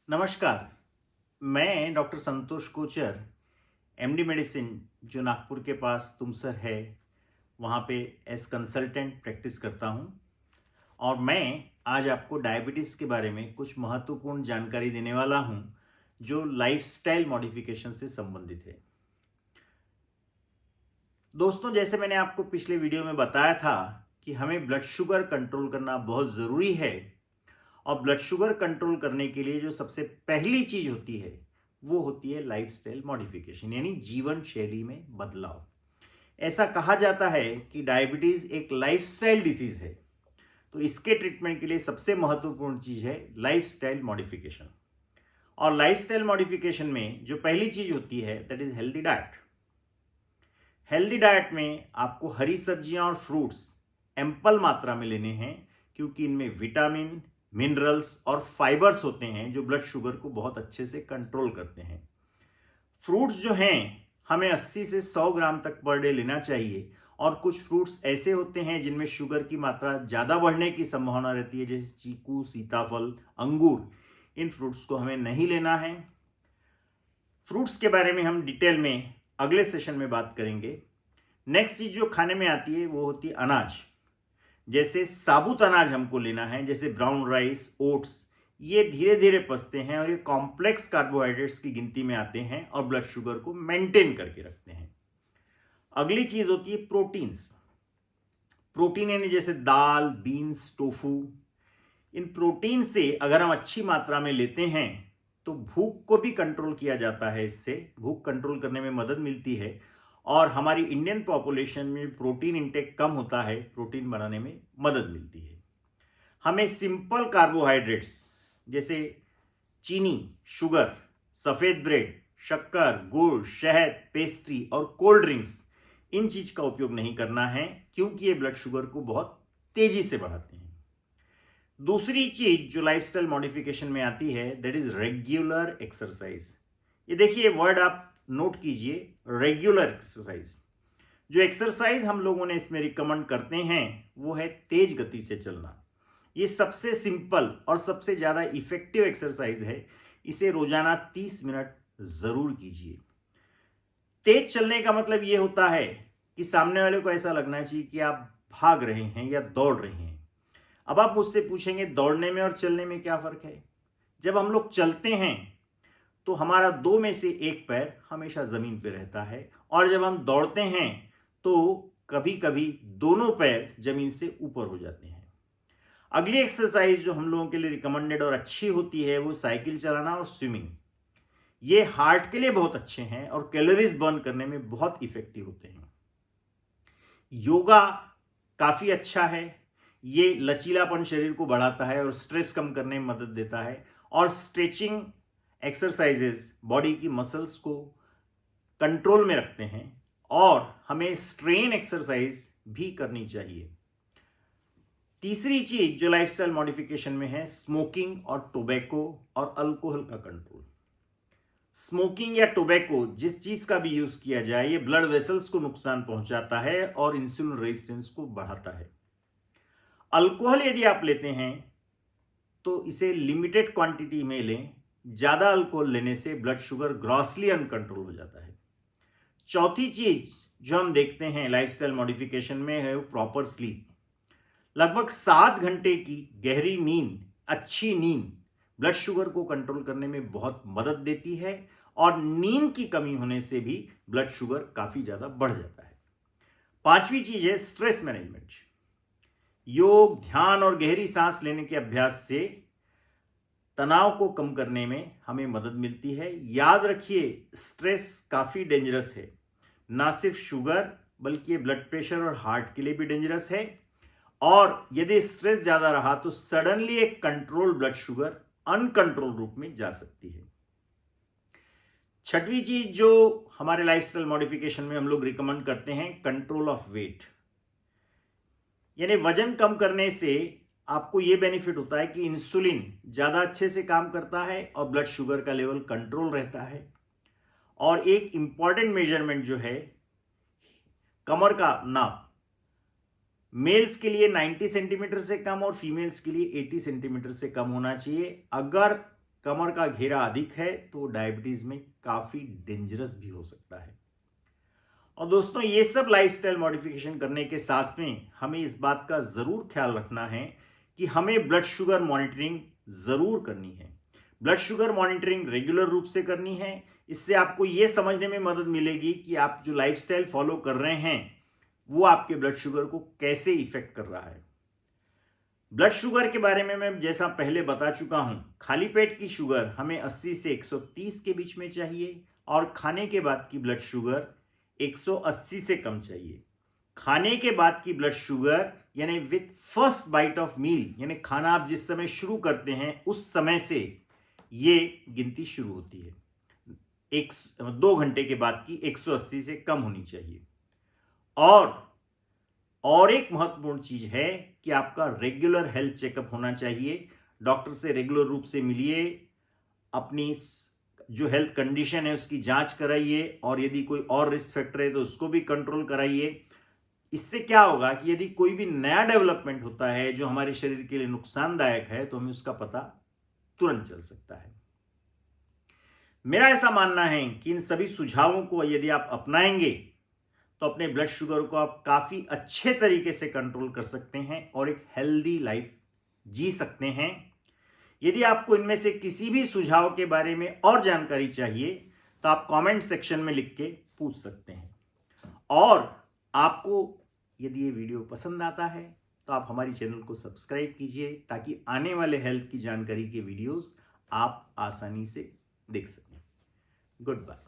नमस्कार। मैं डॉक्टर संतोष Kochhar, MD medicine, जो नागपुर के पास तुमसर है, वहाँ पे एज कंसल्टेंट प्रैक्टिस करता हूँ। और मैं आज आपको डायबिटीज़ के बारे में कुछ महत्वपूर्ण जानकारी देने वाला हूँ, जो लाइफस्टाइल मॉडिफिकेशन से संबंधित है। दोस्तों, जैसे मैंने आपको पिछले वीडियो में बताया था कि हमें ब्लड शुगर कंट्रोल करना बहुत ज़रूरी है। और ब्लड शुगर कंट्रोल करने के लिए जो सबसे पहली चीज होती है वो होती है लाइफस्टाइल मॉडिफिकेशन, यानी जीवन शैली में बदलाव। ऐसा कहा जाता है कि डायबिटीज एक लाइफस्टाइल डिसीज है, तो इसके ट्रीटमेंट के लिए सबसे महत्वपूर्ण चीज है लाइफस्टाइल मॉडिफिकेशन। और लाइफस्टाइल मॉडिफिकेशन में जो पहली चीज होती है that is healthy diet. Healthy diet में आपको हरी सब्जियां और फ्रूट्स एम्पल मात्रा में लेने हैं, क्योंकि इनमें विटामिन, मिनरल्स और फाइबर्स होते हैं जो ब्लड शुगर को बहुत अच्छे से कंट्रोल करते हैं। फ्रूट्स जो हैं हमें 80 से 100 ग्राम तक पर डे लेना चाहिए। और कुछ फ्रूट्स ऐसे होते हैं जिनमें शुगर की मात्रा ज़्यादा बढ़ने की संभावना रहती है, जैसे चीकू, सीताफल, अंगूर। इन फ्रूट्स को हमें नहीं लेना है। फ्रूट्स के बारे में हम डिटेल में अगले सेशन में बात करेंगे। नेक्स्ट चीज जो खाने में आती है वो होती है अनाज। जैसे साबुत अनाज हमको लेना है, जैसे ब्राउन राइस, ओट्स। ये धीरे धीरे पचते हैं और ये कॉम्प्लेक्स कार्बोहाइड्रेट्स की गिनती में आते हैं और ब्लड शुगर को मेंटेन करके रखते हैं। अगली चीज होती है प्रोटीन्स। प्रोटीन यानी जैसे दाल, बीन्स, टोफू। इन प्रोटीन से अगर हम अच्छी मात्रा में लेते हैं तो भूख को भी कंट्रोल किया जाता है। इससे भूख कंट्रोल करने में मदद मिलती है। और हमारी इंडियन पॉपुलेशन में प्रोटीन इंटेक कम होता है, प्रोटीन बनाने में मदद मिलती है। हमें सिंपल कार्बोहाइड्रेट्स जैसे चीनी, शुगर, सफ़ेद ब्रेड, शक्कर, गुड़, शहद, पेस्ट्री और कोल्ड ड्रिंक्स, इन चीज का उपयोग नहीं करना है, क्योंकि ये ब्लड शुगर को बहुत तेजी से बढ़ाते हैं। दूसरी चीज जो लाइफस्टाइल मॉडिफिकेशन में आती है दैट इज रेगुलर एक्सरसाइज। ये देखिए वर्ड आप नोट कीजिए, रेगुलर एक्सरसाइज। जो एक्सरसाइज हम लोगों ने इसमें रिकमेंड करते हैं वो है तेज गति से चलना। ये सबसे सिंपल और सबसे ज़्यादा इफेक्टिव एक्सरसाइज है। इसे रोजाना 30 मिनट जरूर कीजिए। तेज चलने का मतलब ये होता है कि सामने वाले को ऐसा लगना चाहिए कि आप भाग रहे हैं या दौड़ रहे हैं। अब आप मुझसे पूछेंगे दौड़ने में और चलने में क्या फर्क है। जब हम लोग चलते हैं तो हमारा दो में से एक पैर हमेशा जमीन पर रहता है, और जब हम दौड़ते हैं तो कभी कभी दोनों पैर जमीन से ऊपर हो जाते हैं। अगली एक्सरसाइज जो हम लोगों के लिए रिकमेंडेड और अच्छी होती है वो साइकिल चलाना और स्विमिंग। ये हार्ट के लिए बहुत अच्छे हैं और कैलोरीज बर्न करने में बहुत इफेक्टिव होते हैं। योगा काफी अच्छा है। ये लचीलापन शरीर को बढ़ाता है और स्ट्रेस कम करने में मदद देता है। और स्ट्रेचिंग एक्सरसाइजेस बॉडी की मसल्स को कंट्रोल में रखते हैं। और हमें स्ट्रेन एक्सरसाइज भी करनी चाहिए। तीसरी चीज जो लाइफस्टाइल मॉडिफिकेशन में है, स्मोकिंग और टोबैको और अल्कोहल का कंट्रोल। स्मोकिंग या टोबैको जिस चीज का भी यूज किया जाए, ये ब्लड वेसल्स को नुकसान पहुंचाता है और इंसुलिन रेजिस्टेंस को बढ़ाता है। अल्कोहल यदि आप लेते हैं तो इसे लिमिटेड क्वांटिटी में लें। ज्यादा अल्कोहल लेने से ब्लड शुगर ग्रॉसली अनकंट्रोल हो जाता है। चौथी चीज जो हम देखते हैं लाइफस्टाइल मॉडिफिकेशन में है वो प्रॉपर स्लीप। लगभग 7 घंटे की गहरी नींद, अच्छी नींद ब्लड शुगर को कंट्रोल करने में बहुत मदद देती है। और नींद की कमी होने से भी ब्लड शुगर काफी ज्यादा बढ़ जाता है। पांचवी चीज है स्ट्रेस मैनेजमेंट। योग, ध्यान और गहरी सांस लेने के अभ्यास से तनाव को कम करने में हमें मदद मिलती है। याद रखिए स्ट्रेस काफी डेंजरस है। ना सिर्फ शुगर बल्कि ये ब्लड प्रेशर और हार्ट के लिए भी डेंजरस है। और यदि स्ट्रेस ज्यादा रहा तो सडनली एक कंट्रोल ब्लड शुगर अनकंट्रोल रूप में जा सकती है। छठवीं चीज जो हमारे लाइफस्टाइल मॉडिफिकेशन में हम लोग रिकमेंड करते हैं, कंट्रोल ऑफ वेट। यानी वजन कम करने से आपको यह बेनिफिट होता है कि इंसुलिन ज्यादा अच्छे से काम करता है और ब्लड शुगर का लेवल कंट्रोल रहता है। और एक इंपॉर्टेंट मेजरमेंट जो है कमर का नाप, मेल्स के लिए 90 सेंटीमीटर से कम और फीमेल्स के लिए 80 सेंटीमीटर से कम होना चाहिए। अगर कमर का घेरा अधिक है तो डायबिटीज में काफी डेंजरस भी हो सकता है। और दोस्तों, ये सब लाइफस्टाइल मॉडिफिकेशन करने के साथ में हमें इस बात का जरूर ख्याल रखना है कि हमें ब्लड शुगर मॉनिटरिंग जरूर करनी है। ब्लड शुगर मॉनिटरिंग रेगुलर रूप से करनी है। इससे आपको यह समझने में मदद मिलेगी कि आप जो लाइफस्टाइल फॉलो कर रहे हैं वो आपके ब्लड शुगर को कैसे इफेक्ट कर रहा है। ब्लड शुगर के बारे में मैं जैसा पहले बता चुका हूं, खाली पेट की शुगर हमें 80 से 130 के बीच में चाहिए और खाने के बाद की ब्लड शुगर 180 से कम चाहिए। खाने के बाद की ब्लड शुगर यानी with first bite of meal, यानी खाना आप जिस समय शुरू करते हैं उस समय से ये गिनती शुरू होती है। 2 घंटे के बाद की 180 से कम होनी चाहिए। और एक महत्वपूर्ण चीज है कि आपका रेगुलर हेल्थ चेकअप होना चाहिए। डॉक्टर से रेगुलर रूप से मिलिए, अपनी जो हेल्थ कंडीशन है उसकी जांच कराइए और यदि कोई और रिस्क फैक्टर है तो उसको भी कंट्रोल कराइए। इससे क्या होगा कि यदि कोई भी नया डेवलपमेंट होता है जो हमारे शरीर के लिए नुकसानदायक है तो हमें उसका पता तुरंत चल सकता है। मेरा ऐसा मानना है कि इन सभी सुझावों को यदि आप अपनाएंगे तो अपने ब्लड शुगर को आप काफी अच्छे तरीके से कंट्रोल कर सकते हैं और एक हेल्दी लाइफ जी सकते हैं। यदि आपको इनमें से किसी भी सुझाव के बारे में और जानकारी चाहिए तो आप कमेंट सेक्शन में लिख के पूछ सकते हैं। और आपको यदि ये वीडियो पसंद आता है तो आप हमारी चैनल को सब्सक्राइब कीजिए ताकि आने वाले हेल्थ की जानकारी के वीडियोस आप आसानी से देख सकें। Good bye.